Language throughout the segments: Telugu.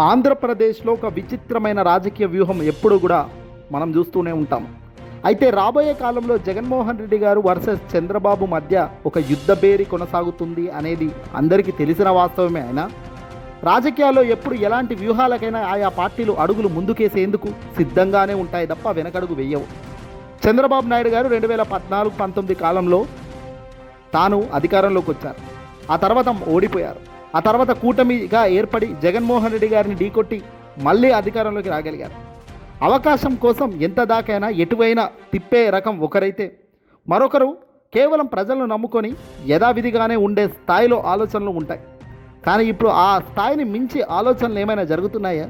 ఆంధ్రప్రదేశ్లో ఒక విచిత్రమైన రాజకీయ వ్యూహం ఎప్పుడు కూడా మనం చూస్తూనే ఉంటాం. అయితే రాబోయే కాలంలో జగన్మోహన్ రెడ్డి గారు వర్సెస్ చంద్రబాబు మధ్య ఒక యుద్ధ బేరి కొనసాగుతుంది అనేది అందరికీ తెలిసిన వాస్తవమే. అయినా రాజకీయాల్లో ఎప్పుడు ఎలాంటి వ్యూహాలకైనా ఆయా పార్టీలు అడుగులు ముందుకేసేందుకు సిద్ధంగానే ఉంటాయి తప్ప వెనకడుగు వెయ్యవు. చంద్రబాబు నాయుడు గారు 2014-19 కాలంలో తాను అధికారంలోకి వచ్చారు. ఆ తర్వాత ఓడిపోయారు. ఆ తర్వాత కూటమిగా ఏర్పడి జగన్మోహన్ రెడ్డి గారిని ఢీకొట్టి మళ్ళీ అధికారంలోకి రాగలిగారు. అవకాశం కోసం ఎంత దాకైనా ఎటువైనా తిప్పే రకం ఒకరైతే, మరొకరు కేవలం ప్రజలను నమ్ముకొని యథావిధిగానే ఉండే స్థాయిలో ఆలోచనలు ఉంటాయి. కానీ ఇప్పుడు ఆ స్థాయిని మించి ఆలోచనలు ఏమైనా జరుగుతున్నాయా?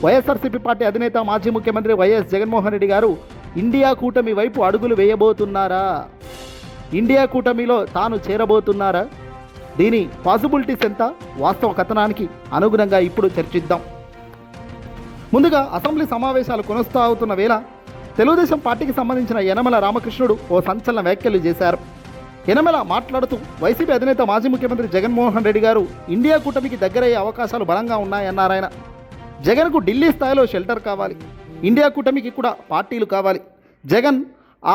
వైఎస్ఆర్సీపీ పార్టీ అధినేత మాజీ ముఖ్యమంత్రి వైఎస్ జగన్మోహన్ రెడ్డి గారు ఇండియా కూటమి వైపు అడుగులు వేయబోతున్నారా? ఇండియా కూటమిలో తాను చేరబోతున్నారా? దీని పాసిబిలిటీస్ ఎంత? వాస్తవ కథనానికి అనుగుణంగా ఇప్పుడు చర్చిద్దాం. ముందుగా అసెంబ్లీ సమావేశాలు కొనసాగుతున్న వేళ తెలుగుదేశం పార్టీకి సంబంధించిన యనమల రామకృష్ణుడు ఓ సంచలన వ్యాఖ్యలు చేశారు. యనమల మాట్లాడుతూ వైసీపీ అధినేత మాజీ ముఖ్యమంత్రి జగన్మోహన్ రెడ్డి గారు ఇండియా కూటమికి దగ్గరయ్యే అవకాశాలు బలంగా ఉన్నాయన్నారాయన. జగన్కు ఢిల్లీ స్థాయిలో షెల్టర్ కావాలి, ఇండియా కూటమికి కూడా పార్టీలు కావాలి. జగన్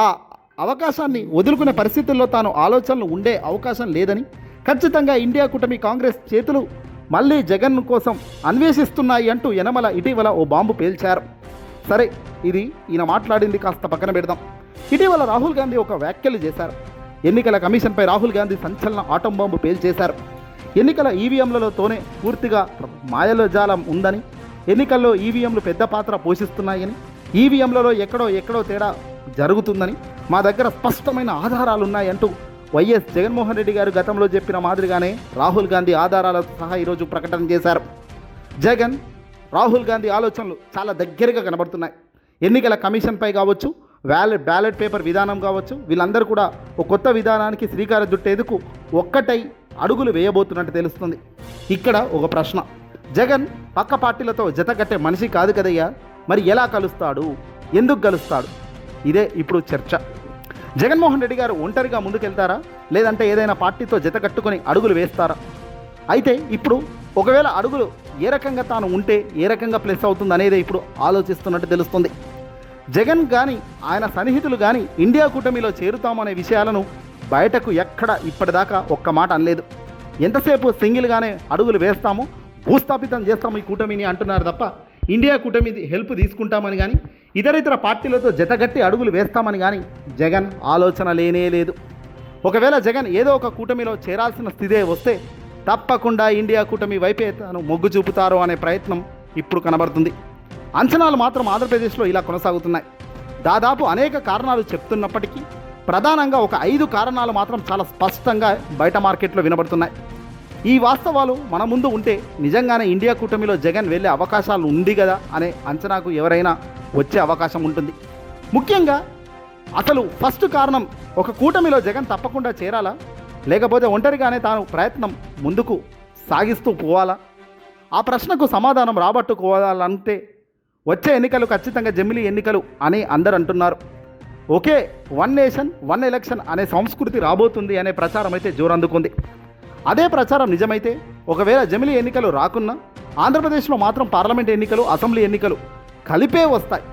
ఆ అవకాశాన్ని వదులుకునే పరిస్థితుల్లో తాను ఆలోచనలు ఉండే అవకాశం లేదని, ఖచ్చితంగా ఇండియా కూటమి కాంగ్రెస్ చేతులు మళ్ళీ జగన్ కోసం అన్వేషిస్తున్నాయి అంటూ యనమల ఇటీవల ఓ బాంబు పేల్చారు. సరే, ఇది ఈయన మాట్లాడింది కాస్త పక్కన పెడదాం. ఇటీవల రాహుల్ గాంధీ ఒక వ్యాఖ్యలు చేశారు. ఎన్నికల కమిషన్పై రాహుల్ గాంధీ సంచలన ఆటం బాంబు పేల్చేశారు. ఎన్నికల ఈవీఎంలతోనే పూర్తిగా మాయలజాలం ఉందని, ఎన్నికల్లో ఈవీఎంలు పెద్ద పాత్ర పోషిస్తున్నాయని, ఈవీఎంలలో ఎక్కడో తేడా జరుగుతుందని మా దగ్గర స్పష్టమైన ఆధారాలు ఉన్నాయంటూ వైఎస్ జగన్మోహన్ రెడ్డి గారు గతంలో చెప్పిన మాదిరిగానే రాహుల్ గాంధీ ఆధారాలతో సహా ఈరోజు ప్రకటన చేశారు. జగన్, రాహుల్ గాంధీ ఆలోచనలు చాలా దగ్గరగా కనబడుతున్నాయి. ఎన్నికల కమిషన్పై కావచ్చు, బ్యాలెట్ పేపర్ విధానం కావచ్చు, వీళ్ళందరూ కూడా ఒక కొత్త విధానానికి శ్రీకారం చుట్టేందుకు ఒక్కటై అడుగులు వేయబోతున్నట్టు తెలుస్తుంది. ఇక్కడ ఒక ప్రశ్న, జగన్ పక్క పార్టీలతో జతకట్టే మనిషి కాదు కదయ్యా, మరి ఎలా కలుస్తాడు? ఎందుకు కలుస్తాడు? ఇదే ఇప్పుడు చర్చ. జగన్మోహన్ రెడ్డి గారు ఒంటరిగా ముందుకెళ్తారా, లేదంటే ఏదైనా పార్టీతో జతకట్టుకొని అడుగులు వేస్తారా? అయితే ఇప్పుడు ఒకవేళ అడుగులు ఏ రకంగా తాను ఉంటే ఏ రకంగా ప్లస్ అవుతుంది అనేది ఇప్పుడు ఆలోచిస్తున్నట్టు తెలుస్తుంది. జగన్ కానీ ఆయన సన్నిహితులు కానీ ఇండియా కూటమిలో చేరుతామనే విషయాలను బయటకు ఎక్కడ ఇప్పటిదాకా ఒక్క మాట అనలేదు. ఎంతసేపు సింగిల్గానే అడుగులు వేస్తాము, భూస్థాపితం చేస్తాము ఈ కూటమిని అంటున్నారు తప్ప ఇండియా కూటమి హెల్ప్ తీసుకుంటామని కానీ, ఇతర పార్టీలతో జతగట్టి అడుగులు వేస్తామని కానీ జగన్ ఆలోచన లేనే లేదు. ఒకవేళ జగన్ ఏదో ఒక కూటమిలో చేరాల్సిన స్థితే వస్తే తప్పకుండా ఇండియా కూటమి వైపే తాను మొగ్గు చూపుతారో అనే ప్రయత్నం ఇప్పుడు కనబడుతుంది. అంచనాలు మాత్రం ఆంధ్రప్రదేశ్లో ఇలా కొనసాగుతున్నాయి. దాదాపు అనేక కారణాలు చెప్తున్నప్పటికీ ప్రధానంగా ఒక 5 కారణాలు మాత్రం చాలా స్పష్టంగా బయట మార్కెట్లో వినబడుతున్నాయి. ఈ వాస్తవాలు మన ముందు ఉంటే నిజంగానే ఇండియా కూటమిలో జగన్ వెళ్ళే అవకాశాలు ఉంది కదా అనే అంచనాకు ఎవరైనా వచ్చే అవకాశం ఉంటుంది. ముఖ్యంగా అసలు ఫస్ట్ కారణం, ఒక కూటమిలో జగన్ తప్పకుండా చేరాలా, లేకపోతే ఒంటరిగానే తాను ప్రయత్నం ముందుకు సాగిస్తూ పోవాలా? ఆ ప్రశ్నకు సమాధానం రాబట్టుకోవాలంటే వచ్చే ఎన్నికలు ఖచ్చితంగా జమిలీ ఎన్నికలు అని అందరు అంటున్నారు. ఒకే వన్ నేషన్ వన్ ఎలక్షన్ అనే సంస్కృతి రాబోతుంది అనే ప్రచారం అయితే జోరందుకుంది. అదే ప్రచారం నిజమైతే ఒకవేళ జమిలీ ఎన్నికలు రాకున్నా ఆంధ్రప్రదేశ్లో మాత్రం పార్లమెంట్ ఎన్నికలు, అసెంబ్లీ ఎన్నికలు కలిపే వస్తాయి.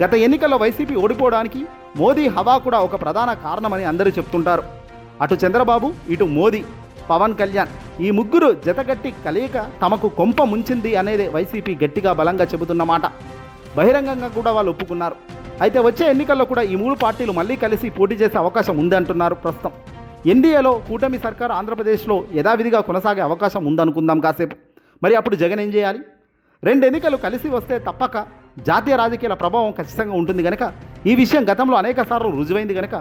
గత ఎన్నికల్లో వైసీపీ ఓడిపోవడానికి మోదీ హవా కూడా ఒక ప్రధాన కారణమని అందరూ చెప్తుంటారు. అటు చంద్రబాబు, ఇటు మోదీ, పవన్ కళ్యాణ్ ఈ ముగ్గురు జతగట్టి కలయిక తమకు కొంప ముంచింది అనేది వైసీపీ గట్టిగా బలంగా చెబుతున్నమాట. బహిరంగంగా కూడా వాళ్ళు ఒప్పుకున్నారు. అయితే వచ్చే ఎన్నికల్లో కూడా ఈ 3 పార్టీలు మళ్ళీ కలిసి పోటీ చేసే అవకాశం ఉంది అంటున్నారు. ప్రస్తుతం ఎన్డీఏలో కూటమి సర్కార్ ఆంధ్రప్రదేశ్లో యథావిధిగా కొనసాగే అవకాశం ఉందనుకుందాం కాసేపు. మరి అప్పుడు జగన్ ఏం చేయాలి? 2 ఎన్నికలు కలిసి వస్తే తప్పక జాతీయ రాజకీయాల ప్రభావం ఖచ్చితంగా ఉంటుంది కనుక, ఈ విషయం గతంలో అనేక సార్లు రుజువైంది కనుక,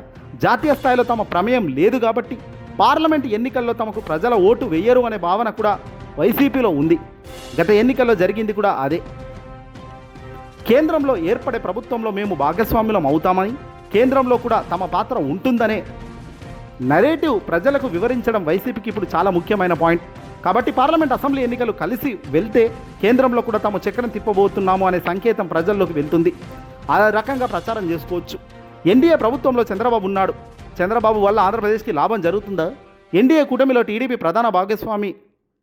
జాతీయ స్థాయిలో తమ ప్రమేయం లేదు కాబట్టి పార్లమెంట్ ఎన్నికల్లో తమకు ప్రజల ఓటు వేయరు అనే భావన కూడా వైసీపీలో ఉంది. గత ఎన్నికల్లో జరిగింది కూడా అదే. కేంద్రంలో ఏర్పడే ప్రభుత్వంలో మేము భాగస్వామ్యులం అవుతామని, కేంద్రంలో కూడా తమ పాత్ర ఉంటుందనే నరేటివ్ ప్రజలకు వివరించడం వైసీపీకి ఇప్పుడు చాలా ముఖ్యమైన పాయింట్. కాబట్టి పార్లమెంట్, అసెంబ్లీ ఎన్నికలు కలిసి వెళ్తే కేంద్రంలో కూడా తాము చక్రం తిప్పబోతున్నాము అనే సంకేతం ప్రజల్లోకి వెళ్తుంది. ఆ రకంగా ప్రచారం చేసుకోవచ్చు. ఎన్డీఏ ప్రభుత్వంలో చంద్రబాబు ఉన్నాడు. చంద్రబాబు వల్ల ఆంధ్రప్రదేశ్కి లాభం జరుగుతుందా? ఎన్డీఏ కూటమిలో టీడీపీ ప్రధాన భాగస్వామి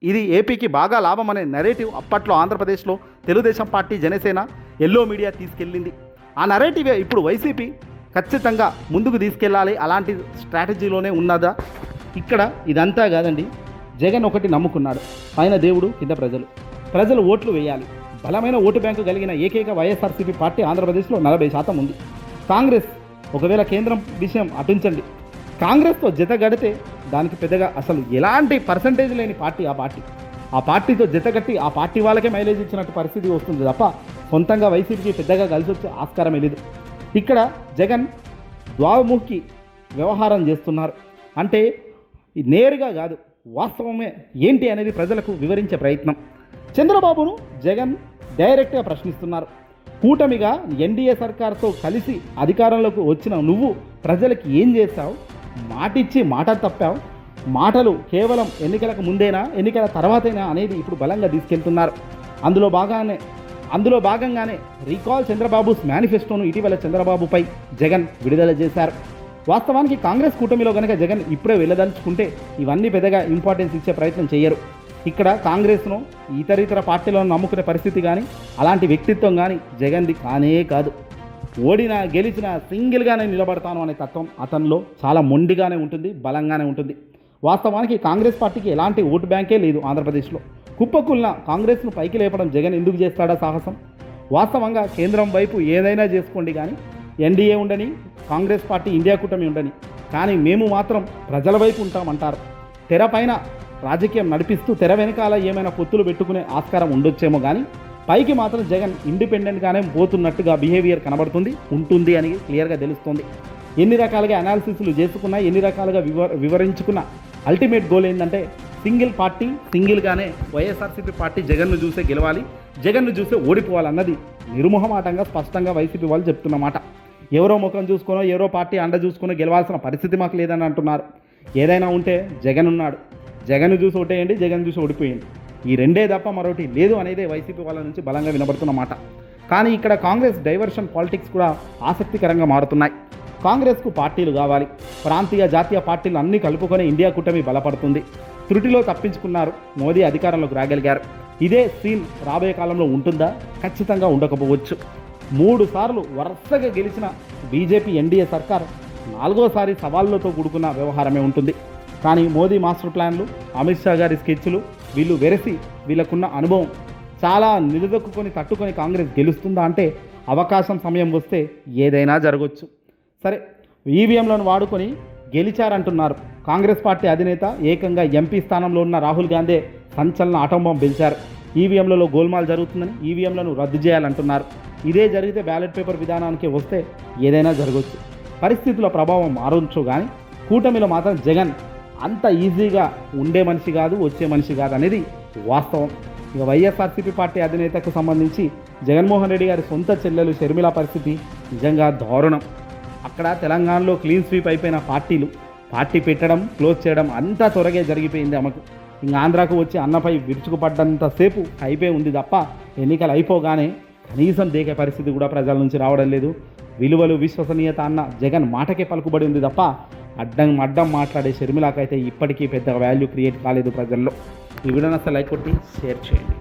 ఇది ఏపీకి బాగా లాభం అనే నెరేటివ్ అప్పట్లో ఆంధ్రప్రదేశ్లో Telugu Desam party Janasena yellow media తీసుకెళ్ళింది. ఆ నెరేటివే ఇప్పుడు వైసీపీ ఖచ్చితంగా ముందుకు తీసుకెళ్ళాలి, అలాంటి స్ట్రాటజీలోనే ఉన్నదా? ఇక్కడ ఇదంతా కాదండి. జగన్ ఒకటి నమ్ముకున్నాడు, పైన దేవుడు కింద ప్రజలు ఓట్లు వేయాలి. బలమైన ఓటు బ్యాంకు కలిగిన ఏకైక వైఎస్ఆర్సీపీ పార్టీ ఆంధ్రప్రదేశ్లో 40% ఉంది. కాంగ్రెస్ ఒకవేళ కేంద్రం విషయం అటుంచండి, కాంగ్రెస్తో జత గడితే దానికి పెద్దగా అసలు ఎలాంటి పర్సంటేజ్ లేని పార్టీ ఆ పార్టీతో జతగట్టి ఆ పార్టీ వాళ్ళకే మైలేజ్ ఇచ్చినట్టు పరిస్థితి వస్తుంది తప్ప సొంతంగా వైసీపీకి పెద్దగా కలిసి వచ్చే ఆస్కారమే లేదు. ఇక్కడ జగన్ ద్వాముఖి వ్యవహారం చేస్తున్నారు. అంటే నేరుగా కాదు, వాస్తవమే ఏంటి అనేది ప్రజలకు వివరించే ప్రయత్నం. చంద్రబాబును జగన్ డైరెక్ట్గా ప్రశ్నిస్తున్నారు. కూటమిగా ఎన్డీఏ సర్కార్తో కలిసి అధికారంలోకి వచ్చిన నువ్వు ప్రజలకి ఏం చేస్తావు? మాటిచ్చి మాట తప్పావు. మాటలు కేవలం ఎన్నికలకు ముందేనా, ఎన్నికల తర్వాతైనా అనేది ఇప్పుడు బలంగా తీసుకెళ్తున్నారు. అందులో భాగంగానే రీకాల్ చంద్రబాబుస్ మేనిఫెస్టోను ఇటీవల చంద్రబాబుపై జగన్ విడుదల చేశారు. వాస్తవానికి కాంగ్రెస్ కూటమిలో కనుక జగన్ ఇప్పుడే వెళ్ళదలుచుకుంటే ఇవన్నీ పెద్దగా ఇంపార్టెన్స్ ఇచ్చే ప్రయత్నం చేయరు. ఇక్కడ కాంగ్రెస్ను ఇతర పార్టీలను నమ్ముకునే పరిస్థితి కానీ అలాంటి వ్యక్తిత్వం కానీ జగన్ది కానే కాదు. ఓడినా గెలిచినా సింగిల్గానే నిలబడతాను అనే తత్వం అతనిలో చాలా మొండిగానే ఉంటుంది, బలంగానే ఉంటుంది. వాస్తవానికి కాంగ్రెస్ పార్టీకి ఎలాంటి ఓటు బ్యాంకే లేదు ఆంధ్రప్రదేశ్లో. కుప్పకుల్న కాంగ్రెస్ను పైకి లేపడం జగన్ ఎందుకు చేస్తాడా సాహసం? వాస్తవంగా కేంద్రం వైపు ఏదైనా చేసుకోండి కానీ, ఎన్డీఏ ఉండని, కాంగ్రెస్ పార్టీ ఇండియా కూటమి ఉండని, కానీ మేము మాత్రం ప్రజల వైపు ఉంటామంటారు. తెర పైన రాజకీయం నడిపిస్తూ తెర వెనకాల ఏమైనా పొత్తులు పెట్టుకునే ఆస్కారం ఉండొచ్చేమో కానీ పైకి మాత్రం జగన్ ఇండిపెండెంట్గానే పోతున్నట్టుగా బిహేవియర్ ఉంటుంది అని క్లియర్గా తెలుస్తుంది. ఎన్ని రకాలుగా అనాలిసిస్లు చేసుకున్నా, ఎన్ని రకాలుగా వివరించుకున్న అల్టిమేట్ గోల్ ఏంటంటే సింగిల్ పార్టీ, సింగిల్గానే వైఎస్ఆర్సీపీ పార్టీ జగన్ను చూసే గెలవాలి, జగన్ను చూసే ఓడిపోవాలన్నది నిర్మోహమాటంగా స్పష్టంగా వైసీపీ వాళ్ళు చెప్తున్నమాట. ఎవరో ముఖం చూసుకునో ఎవరో పార్టీ అండ చూసుకునో గెలవాల్సిన పరిస్థితి మాకు లేదని అంటున్నారు. ఏదైనా ఉంటే జగన్ ఉన్నాడు, జగన్ చూసి ఓటేయండి, జగన్ చూసి ఓడిపోయింది, ఈ రెండే తప్ప మరొకటి లేదు అనేదే వైసీపీ వాళ్ళ నుంచి బలంగా వినబడుతున్నమాట. కానీ ఇక్కడ కాంగ్రెస్ డైవర్షన్ పాలిటిక్స్ కూడా ఆసక్తికరంగా మారుతున్నాయి. కాంగ్రెస్కు పార్టీలు కావాలి, ప్రాంతీయ జాతీయ పార్టీలు అన్నీ కలుపుకొని ఇండియా కూటమి బలపడుతుంది. త్రుటిలో తప్పించుకున్నారు, మోదీ అధికారంలోకి రాగలిగారు. ఇదే సీన్ రాబోయే కాలంలో ఉంటుందా? ఖచ్చితంగా ఉండకపోవచ్చు. 3 సార్లు వరుసగా గెలిచిన బీజేపీ ఎన్డీఏ సర్కార్ 4వ సారి సవాళ్లతో కూడుకున్న వ్యవహారమే ఉంటుంది. కానీ మోదీ మాస్టర్ ప్లాన్లు, అమిత్ షా గారి స్కెచ్లు వీళ్ళు వెరసి వీళ్ళకున్న అనుభవం చాలా నిలదొక్కుని తట్టుకొని కాంగ్రెస్ గెలుస్తుందా అంటే అవకాశం సమయం వస్తే ఏదైనా జరగవచ్చు. సరే, ఈవీఎంలను వాడుకొని గెలిచారంటున్నారు. కాంగ్రెస్ పార్టీ అధినేత ఏకంగా ఎంపీ స్థానంలో ఉన్న రాహుల్ గాంధీ సంచలన ఆటంబం పెంచారు. ఈవీఎంలలో గోల్మాల్ జరుగుతుందని ఈవీఎంలను రద్దు చేయాలంటున్నారు. ఇదే జరిగితే బ్యాలెట్ పేపర్ విధానానికి వస్తే ఏదైనా జరగవచ్చు. పరిస్థితుల ప్రభావం మారొచ్చు కానీ కూటమిలో మాత్రం జగన్ అంత ఈజీగా ఉండే మనిషి కాదు, వచ్చే మనిషి కాదు అనేది వాస్తవం. ఇక వైఎస్ఆర్సీపీ పార్టీ అధినేతకు సంబంధించి జగన్మోహన్ రెడ్డి గారి సొంత చెల్లెలు షర్మిల పరిస్థితి నిజంగా దారుణం. అక్కడ తెలంగాణలో క్లీన్ స్వీప్ అయిపోయిన పార్టీ పెట్టడం, క్లోజ్ చేయడం అంతా త్వరగా జరిగిపోయింది ఆమెకు. ఇంకా ఆంధ్రాకు వచ్చి అన్నపై విరుచుకుపడ్డంతసేపు అయిపోయి ఉంది తప్ప ఎన్నికలు అయిపోగానే కనీసం దేకే పరిస్థితి కూడా ప్రజల నుంచి రావడం లేదు. విలువలు, విశ్వసనీయత అన్న జగన్ మాటకే పలుకుబడి ఉంది తప్ప అడ్డం మాట్లాడే షర్మిలాకైతే ఇప్పటికీ పెద్ద వాల్యూ క్రియేట్ కాలేదు ప్రజల్లో. ఈ వీడియోని అసలు లైక్ కొట్టి షేర్ చేయండి.